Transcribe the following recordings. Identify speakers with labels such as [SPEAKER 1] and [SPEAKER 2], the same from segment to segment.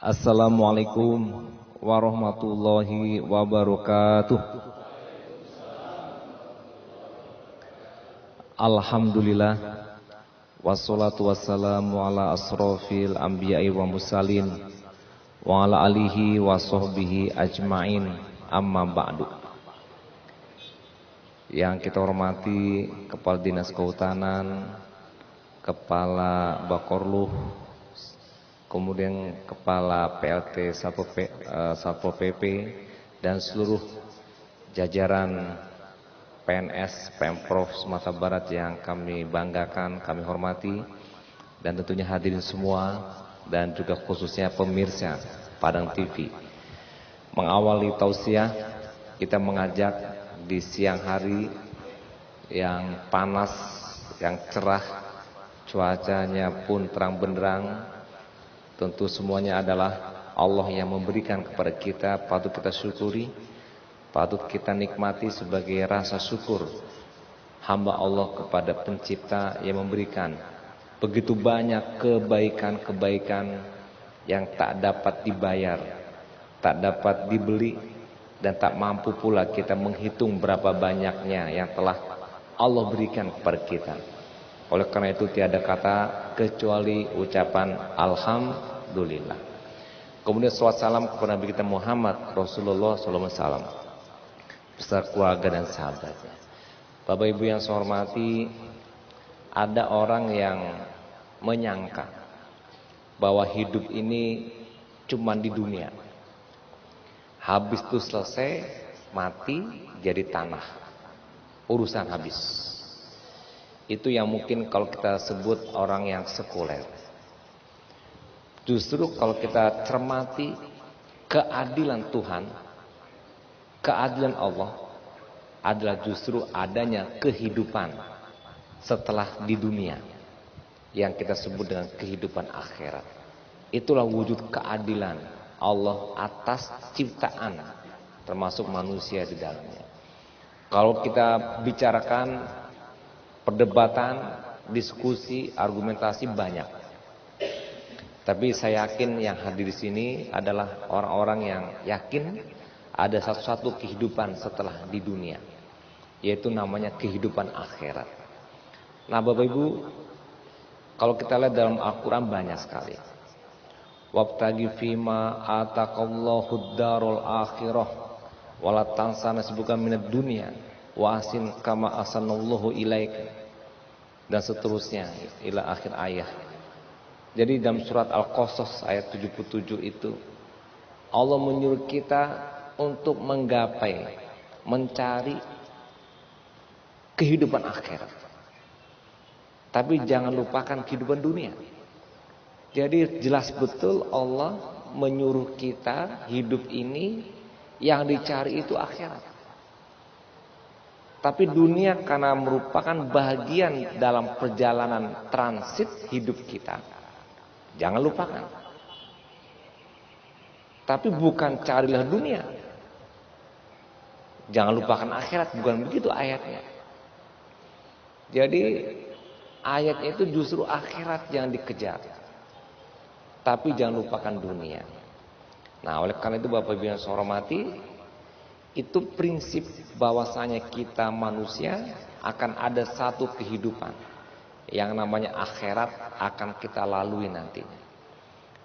[SPEAKER 1] Assalamualaikum warahmatullahi wabarakatuh. Alhamdulillah, wassalatu wassalamu ala asrofil anbiya'i wa mursalin wa ala alihi wa sahbihi ajma'in, amma ba'du. Yang kita hormati Kepala Dinas Kehutanan, Kepala Bakorluh, kemudian Kepala PLT Satpol PP dan seluruh jajaran PNS Pemprov Sumatera Barat yang kami banggakan, kami hormati, dan tentunya hadirin semua dan juga khususnya pemirsa Padang TV. Mengawali tausiah, kita mengajak di siang hari yang panas, yang cerah, cuacanya pun terang benderang. Tentu semuanya adalah Allah yang memberikan kepada kita, patut kita syukuri, patut kita nikmati sebagai rasa syukur hamba Allah kepada pencipta yang memberikan begitu banyak kebaikan-kebaikan yang tak dapat dibayar, tak dapat dibeli, dan tak mampu pula kita menghitung berapa banyaknya yang telah Allah berikan kepada kita. Oleh karena itu tiada kata kecuali ucapan alhamdulillah. Kemudian salawat salam kepada Nabi kita Muhammad Rasulullah SAW beserta keluarga dan sahabatnya. Bapak Ibu yang saya hormati, ada orang yang menyangka bahwa hidup ini cuma di dunia. Habis itu selesai, mati, jadi tanah. Urusan habis. Itu yang mungkin kalau kita sebut orang yang sekuler. Justru kalau kita cermati keadilan Tuhan, keadilan Allah adalah justru adanya kehidupan setelah di dunia yang kita sebut dengan kehidupan akhirat. Itulah wujud keadilan Allah atas ciptaan termasuk manusia di dalamnya. Kalau kita bicarakan perdebatan, diskusi, argumentasi banyak. Tapi saya yakin yang hadir di sini adalah orang-orang yang yakin ada satu-satu kehidupan setelah di dunia, yaitu namanya kehidupan akhirat. Nah, Bapak Ibu, kalau kita lihat dalam Al-Quran banyak sekali. Wabtagi fima ataqallahu darul akhirah wala tansa nasibaka minad dunya wa asin kama asanallahu ilaik, dan seterusnya ila akhir ayat. Jadi dalam surat Al-Qasas ayat 77 itu Allah menyuruh kita untuk menggapai, mencari kehidupan akhirat. Tapi jangan lupakan kehidupan dunia. Jadi jelas betul Allah menyuruh kita hidup ini yang dicari itu akhirat. Tapi dunia karena merupakan bagian dalam perjalanan transit hidup kita, jangan lupakan. Tapi bukan carilah dunia, jangan lupakan akhirat, bukan begitu ayatnya. Jadi ayatnya itu justru akhirat yang dikejar, tapi jangan lupakan dunia. Nah, oleh karena itu Bapak Ibu yang saya hormati, itu prinsip bahwasanya kita manusia akan ada satu kehidupan yang namanya akhirat akan kita lalui nantinya.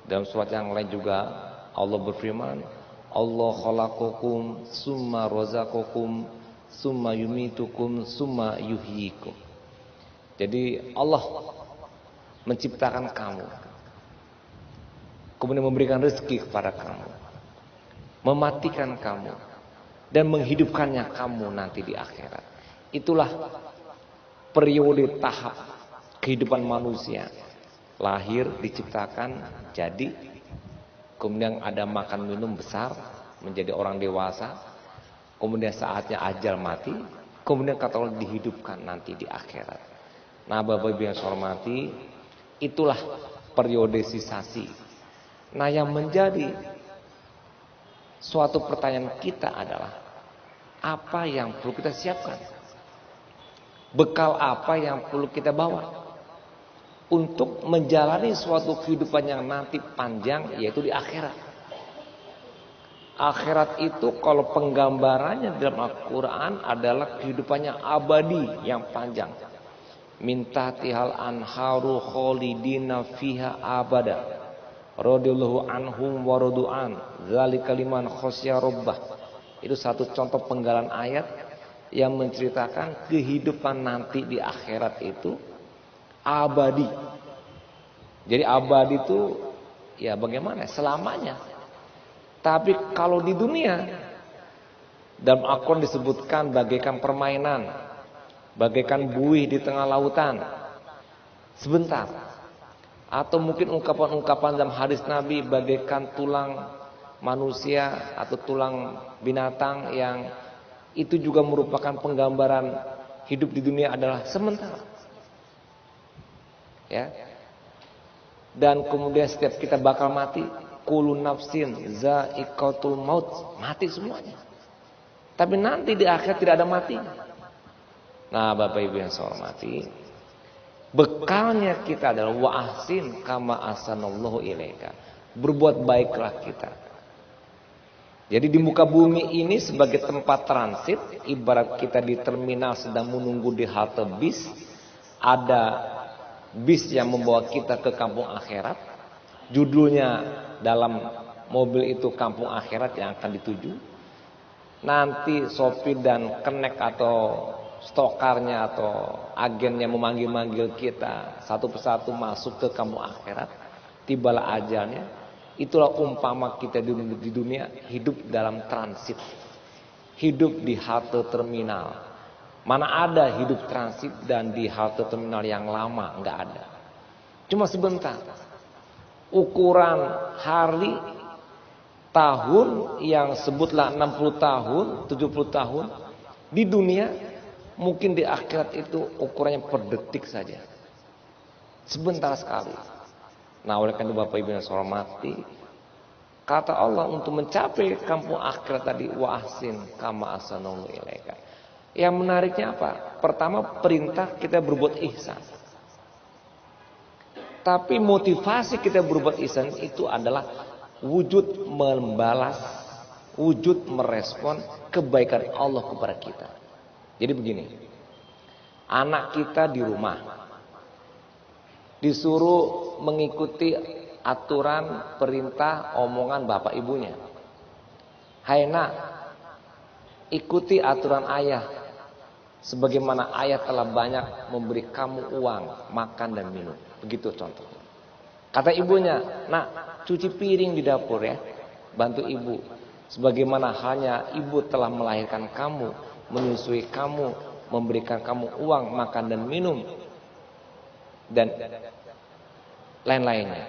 [SPEAKER 1] Dalam surat yang lain juga Allah berfirman, Allah khalaqakum summa razaqakum summa yumitukum summa yuhyikum. Jadi Allah menciptakan kamu, kemudian memberikan rezeki kepada kamu, mematikan kamu, dan menghidupkannya kamu nanti di akhirat. Itulah periode tahap kehidupan manusia. Lahir, diciptakan, jadi, kemudian ada makan minum besar, menjadi orang dewasa, kemudian saatnya ajal mati, kemudian kata Allah dihidupkan nanti di akhirat. Nah, Bapak Ibu yang saya hormati, itulah periodisasi. Nah, yang menjadi suatu pertanyaan kita adalah apa yang perlu kita siapkan? Bekal apa yang perlu kita bawa? untuk menjalani suatu kehidupan yang nanti panjang, yaitu di akhirat. Akhirat itu kalau penggambarannya dalam Al-Quran adalah kehidupannya abadi yang panjang. Minta tihal anharu kholidina fiha abada. Radhiyallahu anhum wa radu'an. Dzalika liman khasya rabbah. Itu satu contoh penggalan ayat yang menceritakan kehidupan nanti di akhirat itu abadi. Jadi abadi itu ya bagaimana? Selamanya. Tapi kalau di dunia, dalam Al-Quran disebutkan bagaikan permainan, bagaikan buih di tengah lautan, sebentar. Atau mungkin ungkapan-ungkapan dalam hadis Nabi bagaikan tulang manusia atau tulang binatang, yang itu juga merupakan penggambaran hidup di dunia adalah sementara. Ya. Dan kemudian setiap kita bakal mati. Kullu nafsin za'iqatul maut, mati semuanya. Tapi nanti di akhir tidak ada mati. Nah, Bapak Ibu yang saya hormati, bekalnya kita adalah wa ahsin kama ahsanallahu ilaika. Berbuat baiklah kita. Jadi di muka bumi ini sebagai tempat transit, ibarat kita di terminal sedang menunggu di halte bis, ada bis yang membawa kita ke kampung akhirat. Judulnya dalam mobil itu kampung akhirat yang akan dituju. Nanti sopir dan kenek atau stokarnya atau agennya memanggil-manggil kita satu persatu masuk ke kampung akhirat. Tibalah ajalnya. Itulah umpama kita di dunia hidup dalam transit. Hidup di halte terminal. Mana ada hidup transit dan di halte terminal yang lama, enggak ada. Cuma sebentar. Ukuran hari, tahun yang sebutlah 60 tahun, 70 tahun. Di dunia, mungkin di akhirat itu ukurannya per detik saja. Sebentar sekali. Nah, oleh karena Bapak Ibu yang saya hormati, kata Allah untuk mencapai kampung akhirat tadi, wa ahsin kama ahsanallahu ilaika. Yang menariknya apa? Pertama, perintah kita berbuat ihsan. Tapi motivasi kita berbuat ihsan itu adalah wujud membalas, wujud merespon kebaikan Allah kepada kita. Jadi begini, anak kita di rumah disuruh mengikuti aturan, perintah, omongan bapak ibunya. Hai nak, ikuti aturan ayah. Sebagaimana ayah telah banyak memberi kamu uang, makan dan minum. Begitu contohnya. Kata ibunya, nak, cuci piring di dapur ya. Bantu ibu. Sebagaimana halnya ibu telah melahirkan kamu, menyusui kamu, memberikan kamu uang, makan dan minum. Dan lain-lainnya.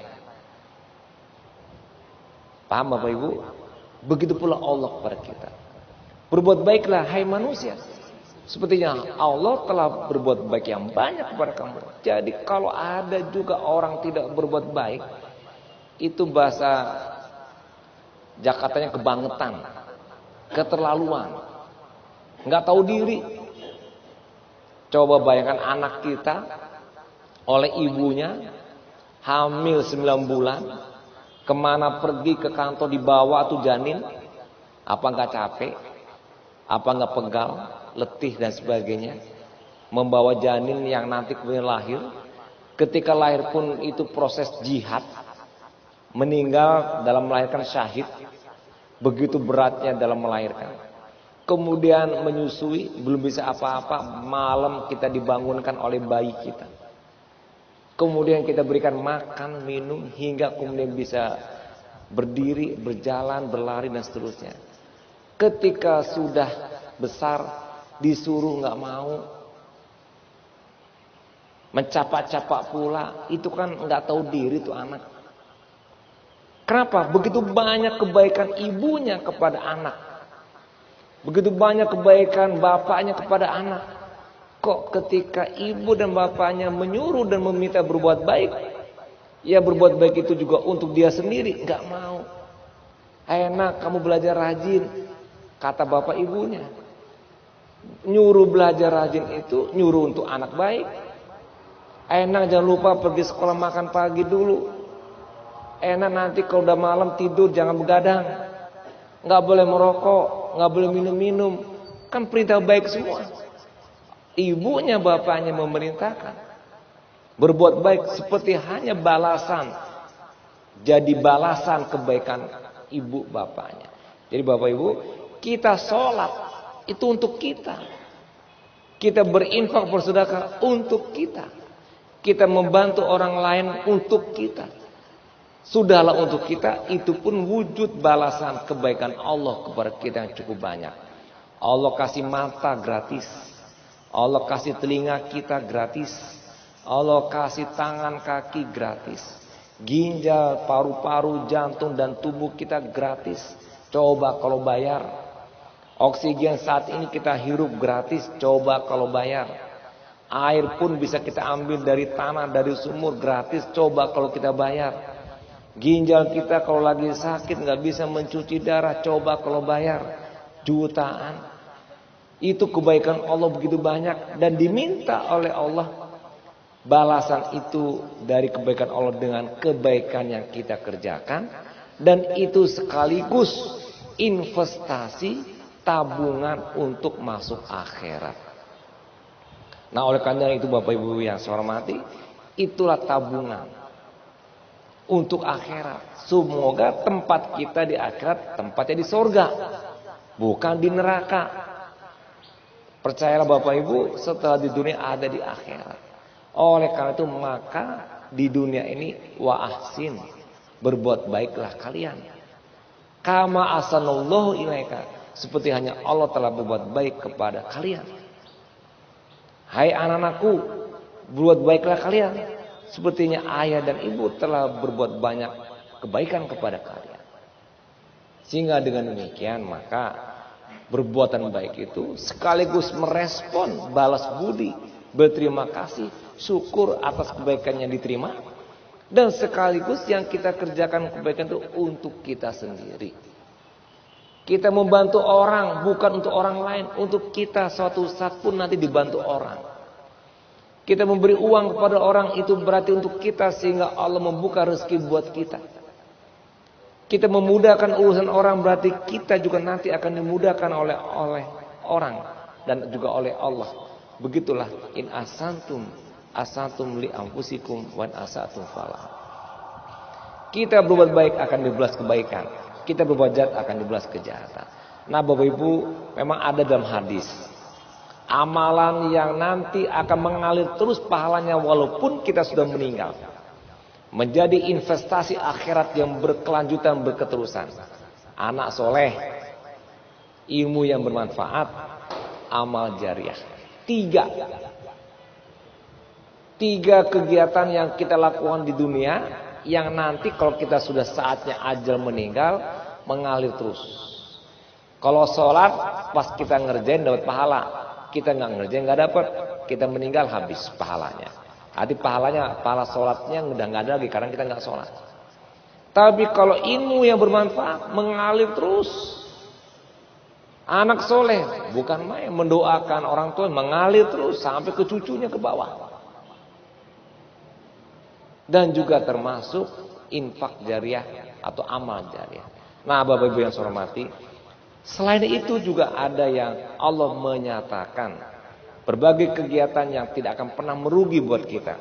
[SPEAKER 1] Paham Bapak Ibu? Begitu pula Allah kepada kita. Berbuat baiklah hai manusia. Sepertinya Allah telah berbuat baik yang banyak kepada kamu. Jadi kalau ada juga orang tidak berbuat baik, itu bahasa Jakartanya kebangetan, keterlaluan, nggak tahu diri. Coba bayangkan anak kita oleh ibunya hamil 9 bulan, kemana pergi ke kantor dibawa tuh janin, apa nggak capek, apa nggak pegal, letih dan sebagainya, membawa janin yang nanti kemudian lahir. Ketika lahir pun itu proses jihad, meninggal dalam melahirkan syahid, begitu beratnya dalam melahirkan. Kemudian menyusui, belum bisa apa-apa, malam kita dibangunkan oleh bayi kita. Kemudian kita berikan makan, minum, hingga kemudian bisa berdiri, berjalan, berlari dan seterusnya. Ketika sudah besar, disuruh nggak mau, mencapak-capak pula, itu kan nggak tahu diri tuh anak. Kenapa? Begitu banyak kebaikan ibunya kepada anak, begitu banyak kebaikan bapaknya kepada anak. Kok ketika ibu dan bapaknya menyuruh dan meminta berbuat baik, ya berbuat baik itu juga untuk dia sendiri, nggak mau. Enak kamu belajar rajin, kata bapak ibunya. Nyuruh belajar rajin itu nyuruh untuk anak baik. Enak jangan lupa pergi sekolah makan pagi dulu. Enak nanti kalau udah malam tidur jangan begadang. Nggak boleh merokok, nggak boleh minum-minum. Kan perintah baik semua. Ibunya bapaknya memerintahkan. Berbuat baik seperti hanya balasan. Jadi balasan kebaikan ibu bapaknya. Jadi bapak ibu, kita sholat itu untuk kita. Kita berinfak bersedekah untuk kita. Kita membantu orang lain untuk kita. Sudahlah untuk kita, itu pun wujud balasan kebaikan Allah kepada kita yang cukup banyak. Allah kasih mata gratis. Allah kasih telinga kita gratis. Allah kasih tangan kaki gratis. Ginjal, paru-paru, jantung dan tubuh kita gratis. Coba kalau bayar. Oksigen saat ini kita hirup gratis. Coba kalau bayar. Air pun bisa kita ambil dari tanah, dari sumur gratis. Coba kalau kita bayar. Ginjal kita kalau lagi sakit nggak bisa mencuci darah. Coba kalau bayar. Jutaan. Itu kebaikan Allah begitu banyak. Dan diminta oleh Allah balasan itu dari kebaikan Allah dengan kebaikan yang kita kerjakan. Dan itu sekaligus investasi tabungan untuk masuk akhirat. Nah oleh karena itu Bapak Ibu yang saya hormati, itulah tabungan untuk akhirat. Semoga tempat kita di akhirat tempatnya di surga, bukan di neraka. Percayalah Bapak Ibu, setelah di dunia ada di akhirat. Oleh karena itu maka di dunia ini wa ahsin, berbuat baiklah kalian. Kama asanallahu ilaika, seperti hanya Allah telah berbuat baik kepada kalian. Hai anak-anakku, berbuat baiklah kalian. Sepertinya ayah dan ibu telah berbuat banyak kebaikan kepada kalian. Sehingga dengan demikian maka berbuatan baik itu sekaligus merespon balas budi, berterima kasih, syukur atas kebaikan yang diterima. Dan sekaligus yang kita kerjakan kebaikan itu untuk kita sendiri. Kita membantu orang bukan untuk orang lain, untuk kita suatu saat pun nanti dibantu orang. Kita memberi uang kepada orang itu berarti untuk kita sehingga Allah membuka rezeki buat kita. Kita memudahkan urusan orang berarti kita juga nanti akan dimudahkan oleh orang dan juga oleh Allah. Begitulah in asantum li anfusikum wa asatum falah. Kita berbuat baik akan dibalas kebaikan. Kita berbuat jahat akan dibalas kejahatan. Nah Bapak Ibu, memang ada dalam hadis amalan yang nanti akan mengalir terus pahalanya walaupun kita sudah meninggal. Menjadi investasi akhirat yang berkelanjutan, berketerusan. Anak soleh, ilmu yang bermanfaat, amal jariah. Tiga kegiatan yang kita lakukan di dunia yang nanti kalau kita sudah saatnya ajal meninggal mengalir terus. Kalau sholat pas kita ngerjain dapat pahala, kita nggak ngerjain nggak dapat, kita meninggal habis pahalanya. Arti pahala sholatnya udah nggak ada lagi karena kita nggak sholat. Tapi kalau ilmu yang bermanfaat mengalir terus. Anak soleh bukan main mendoakan orang tua mengalir terus sampai ke cucunya ke bawah. Dan juga termasuk infak jariah atau amal jariah. Nah Bapak Ibu yang saya hormati, selain itu juga ada yang Allah menyatakan berbagai kegiatan yang tidak akan pernah merugi buat kita.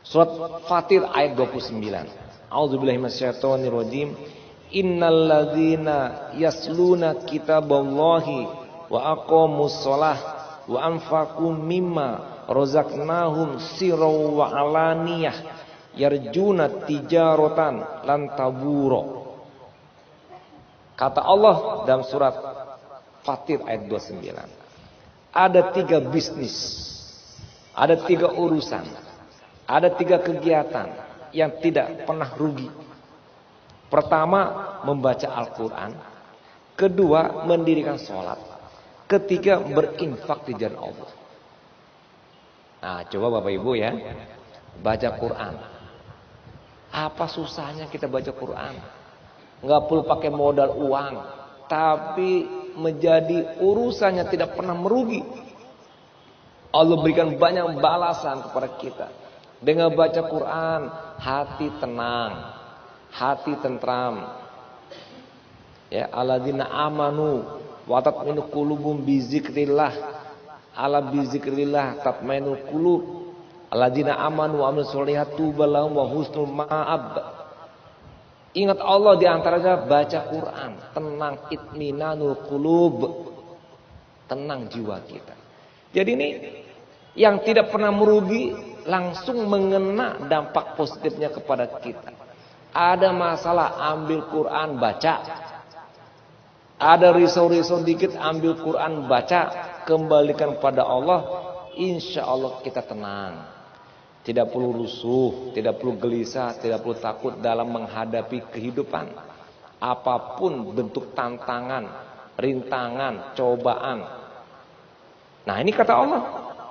[SPEAKER 1] Surat Fatir ayat 29. A'udzubillahi minasyaitonirrajim. Innal ladzina yasluna kitaballahi wa aqamus shalah wa anfaqu mimma razaqnahum sirran wa alaniyah yarjuna tijaratan lan tabura. Kata Allah dalam surat Fatir ayat 29. Ada 3 bisnis, ada 3 urusan, ada 3 kegiatan yang tidak pernah rugi. Pertama, membaca Al-Quran. Kedua, mendirikan sholat. Ketiga, berinfak di jalan Allah. Nah, coba Bapak Ibu ya, baca Quran. Apa susahnya kita baca Quran? Nggak perlu pakai modal uang, tapi menjadi urusannya tidak pernah merugi. Allah berikan banyak balasan kepada kita. Dengan baca Quran, hati tenang, hati tentram. Ya, alladzina amanu wa tatmainu qulubum bi zikrillah. Ala bi zikrillah tatmainul qulub. Alladzina amanu wa amilus sholihat tuba lahum wa husnul ma'ab. Ingat Allah di antaranya baca Quran, tenang, itminanul qulub. Tenang jiwa kita. Jadi ini yang tidak pernah merugi langsung mengena dampak positifnya kepada kita. Ada masalah, ambil Quran baca. Ada risau-risau dikit, ambil Quran baca, kembalikan pada Allah, insya Allah kita tenang. Tidak perlu rusuh, tidak perlu gelisah, tidak perlu takut dalam menghadapi kehidupan. Apapun bentuk tantangan, rintangan, cobaan. Nah, ini kata Allah,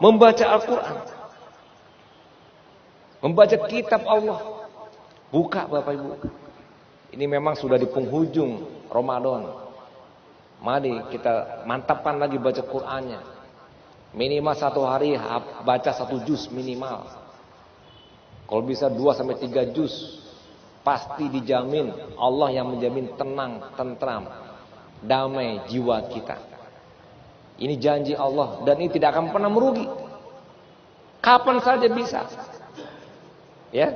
[SPEAKER 1] membaca Al-Quran, membaca kitab Allah. Buka Bapak Ibu. Ini memang sudah di penghujung Ramadan. Mari kita mantapkan lagi baca Qur'annya. Minimal 1 hari baca 1 juz minimal. Kalau bisa 2-3 juz, pasti dijamin Allah yang menjamin tenang, tentram, damai jiwa kita. Ini janji Allah dan ini tidak akan pernah merugi. Kapan saja bisa. Ya.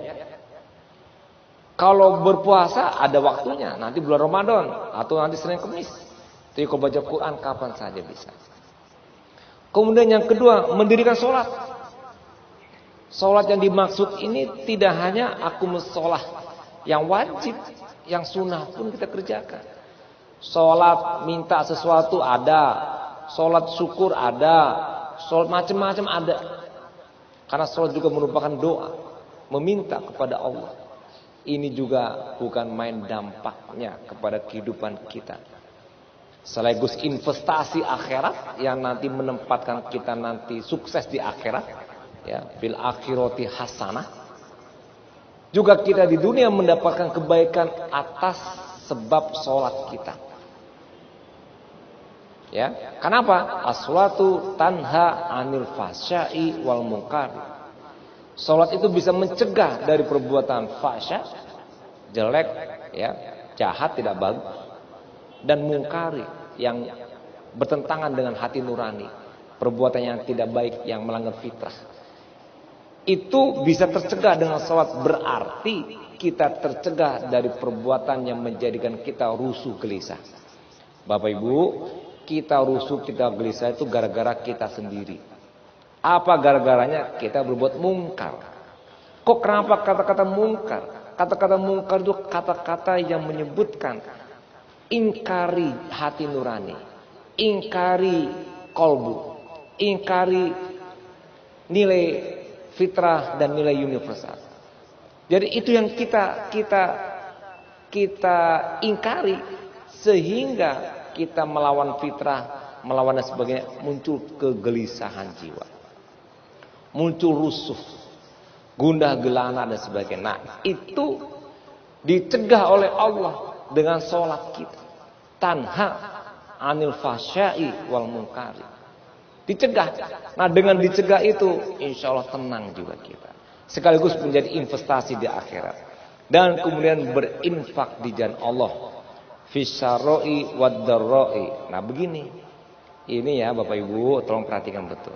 [SPEAKER 1] Kalau berpuasa ada waktunya, nanti bulan Ramadan atau nanti Senin Kamis. Tapi kalau baca Quran kapan saja bisa. Kemudian yang kedua, mendirikan sholat. Sholat yang dimaksud ini tidak hanya aku sholat yang wajib, yang sunnah pun kita kerjakan. Sholat minta sesuatu ada, sholat syukur ada, sholat macam-macam ada. Karena sholat juga merupakan doa, meminta kepada Allah. Ini juga bukan main dampaknya kepada kehidupan kita. Sekaligus investasi akhirat yang nanti menempatkan kita nanti sukses di akhirat, ya, bil akhirati hasanah. Juga kita di dunia mendapatkan kebaikan atas sebab sholat kita. Ya, kenapa? As-sholatu tanha anil fahsya'i wal munkar. Sholat itu bisa mencegah dari perbuatan fahsya, jelek, ya, jahat, tidak bagus, dan mungkari yang bertentangan dengan hati nurani, perbuatan yang tidak baik yang melanggar fitrah. Itu bisa tercegah dengan sholat, berarti kita tercegah dari perbuatan yang menjadikan kita rusuh gelisah. Bapak Ibu, kita rusuh, kita gelisah itu gara-gara kita sendiri. Apa gara-garanya? Kita berbuat mungkar. Kok kenapa kata-kata mungkar? Kata-kata mungkar itu kata-kata yang menyebutkan ingkari hati nurani, ingkari kolbu, ingkari nilai fitrah dan nilai universal. Jadi itu yang kita ingkari, sehingga kita melawan fitrah, melawan dan sebagainya, muncul kegelisahan jiwa, muncul rusuh, gundah gelana dan sebagainya. Nah, itu dicegah oleh Allah dengan sholat kita. Tanha anil fahsya'i wal munkari. Dicegah. Nah, dengan dicegah itu insya Allah tenang juga kita. Sekaligus menjadi investasi di akhirat. Dan kemudian berinfak di jalan Allah. Fisyaroi waddarroi. Nah, begini. Ini ya Bapak Ibu, tolong perhatikan betul.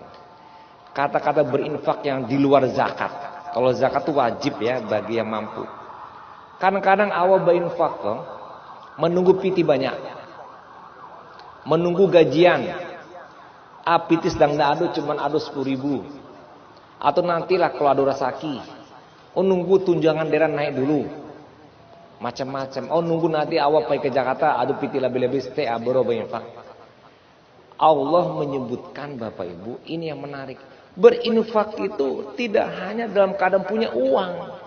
[SPEAKER 1] Kata-kata berinfak yang di luar zakat. Kalau zakat itu wajib ya bagi yang mampu. Kadang-kadang awal berinfak kok, menunggu piti banyak, menunggu gajian, piti sedang ado cuman ado 10.000, atau nantilah kalau ada rasaki, nunggu tunjangan daerah naik dulu, macam-macam. Nunggu nanti awal pergi ke Jakarta, ado piti lebih-lebih stay abro berinfak. Allah menyebutkan Bapak Ibu, ini yang menarik. Berinfak itu tidak hanya dalam keadaan punya uang.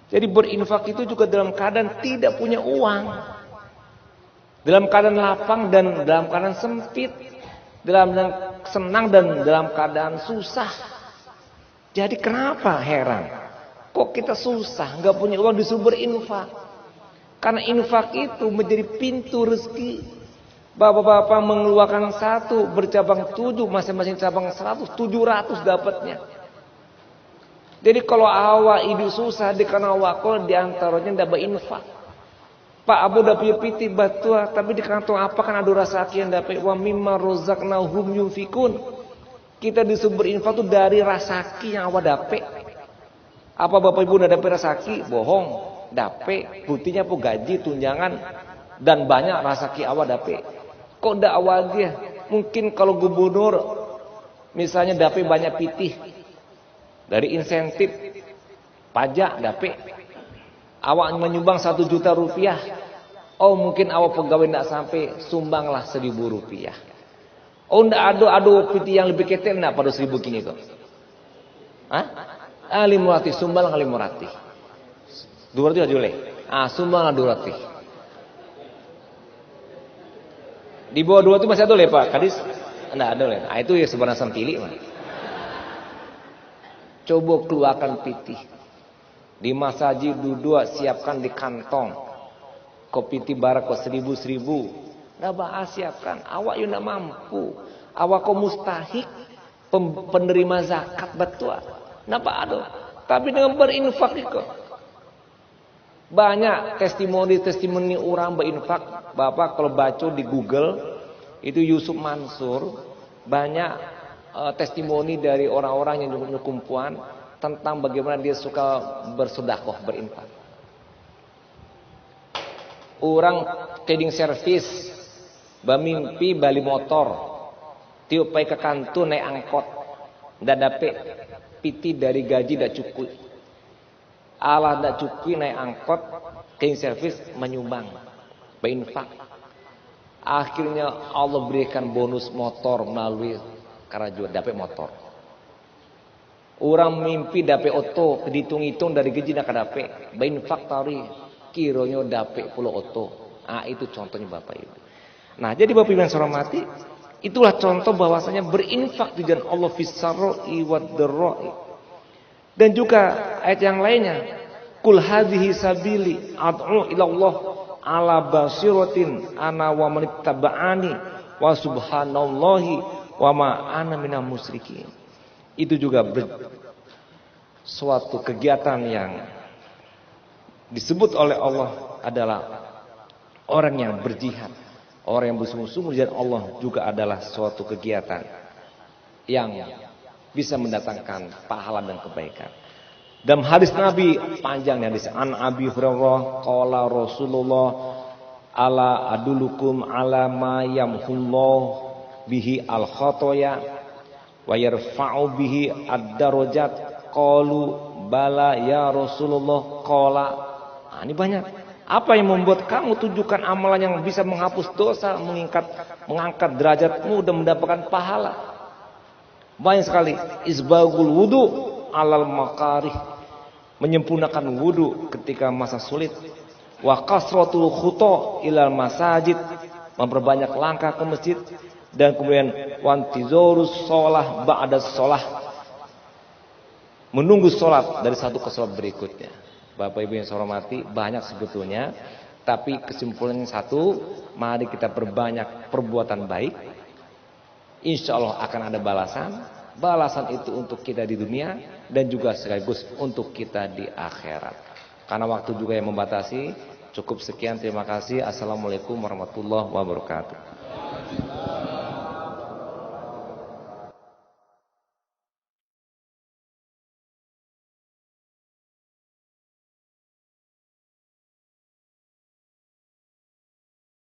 [SPEAKER 1] Jadi berinfak itu juga dalam keadaan tidak punya uang. Dalam keadaan lapang dan dalam keadaan sempit. Dalam keadaan senang dan dalam keadaan susah. Jadi kenapa heran? Kok kita susah, nggak punya uang disuruh berinfak? Karena infak itu menjadi pintu rezeki. Bapak-bapak mengeluarkan 1 bercabang 7, masing-masing cabang 100, 700 dapatnya. Jadi kalau awak hidup susah di kana wakol diantaranya ndak berinfak. Pak Abu dapat piti batua tapi di kantong apa kan ada rasa yang dapat wa mimma razaqnahum yunfikun. Kita disuruh berinfak tuh dari rasaki yang awak dapat. Apa Bapak Ibu ndak dapat rasaki? Bohong. Dapat, buktinya po gaji, tunjangan dan banyak rasaki awak dapat. Kok ndak awak dia? Mungkin kalau gubernur misalnya dapat banyak pitih dari insentif pajak dapat. Awak menyumbang 1 juta rupiah. Oh mungkin awak pegawai ndak sampai, sumbanglah 1.000 rupiah. Oh ndak ada piti yang lebih ketel ndak pada 1.000 kini itu. Hah? 500 sumbang 500. 200 aja boleh. Sumbang 200. Di bawah 2 itu masih ada oleh Pak Kadis? Ndak ada oleh. Itu ya sebenarnya sampili mah. Coba keluarkan piti. Di masjid duduk siapkan di kantong. Kopi tibar kok 1.000. Nggak bahas siapkan. Awak yang nggak mampu. Awak kok mustahik. Penerima zakat betul. Napa ada. Tapi dengan berinfak itu. Banyak testimoni orang berinfak. Bapak kalau baca di Google. Itu Yusuf Mansur. Banyak testimoni dari orang-orang yang nyukumpuan. Tentang bagaimana dia suka bersedekah, berinfak. Orang trading service bamimpi bali motor tiup pai ke kantor naik angkot ndak dapet piti dari gaji ndak cukup. Allah ndak cukup naik angkot trading service menyumbang berinfak. Akhirnya Allah berikan bonus motor melalui karajuan dapet motor. Orang mimpi dapat oto, dihitung-hitung dari gaji nak dapat. Berinfak tari, kiranya dapat puluh oto. Itu contohnya Bapak Ibu. Nah, jadi Bapak Ibu yang saya hormati, itulah contoh bahwasanya berinfak di jalan Allah fisaroi wad-dharra'i. Dan juga ayat yang lainnya, kul hadhihi sabili ad'u ila Allah ala basiratin ana wa man ittaba'ani wa subhanallahi wa ma ana minal musyrikin. Itu juga suatu kegiatan yang disebut oleh Allah adalah orang yang berjihad, orang yang bersungguh-sungguh di jalan Allah juga adalah suatu kegiatan yang bisa mendatangkan pahala dan kebaikan. Dalam hadis Nabi panjang hadis an Abi Hurairah qala Rasulullah ala adulukum ala ma yamhullah bihi al khotoya wa yarfa'u bihi ad-darajat qalu bala ya Rasulullah qala. Ini banyak. Apa yang membuat kamu tunjukkan amalan yang bisa menghapus dosa, mengangkat derajatmu dan mendapatkan pahala? Banyak sekali. Isbagul wudu alal makarih, menyempurnakan wudu ketika masa sulit. Wa kasratul khuta ilal masajid, memperbanyak langkah ke masjid. Dan kemudian wantizorus sholah ba'da sholah, menunggu sholat dari satu ke sholat berikutnya. Bapak Ibu yang saya hormati, banyak sebetulnya, tapi kesimpulannya satu, mari kita perbanyak perbuatan baik. Insya Allah akan ada balasan. Balasan itu untuk kita di dunia dan juga sekaligus untuk kita di akhirat. Karena waktu juga yang membatasi. Cukup sekian, terima kasih. Assalamualaikum warahmatullahi wabarakatuh.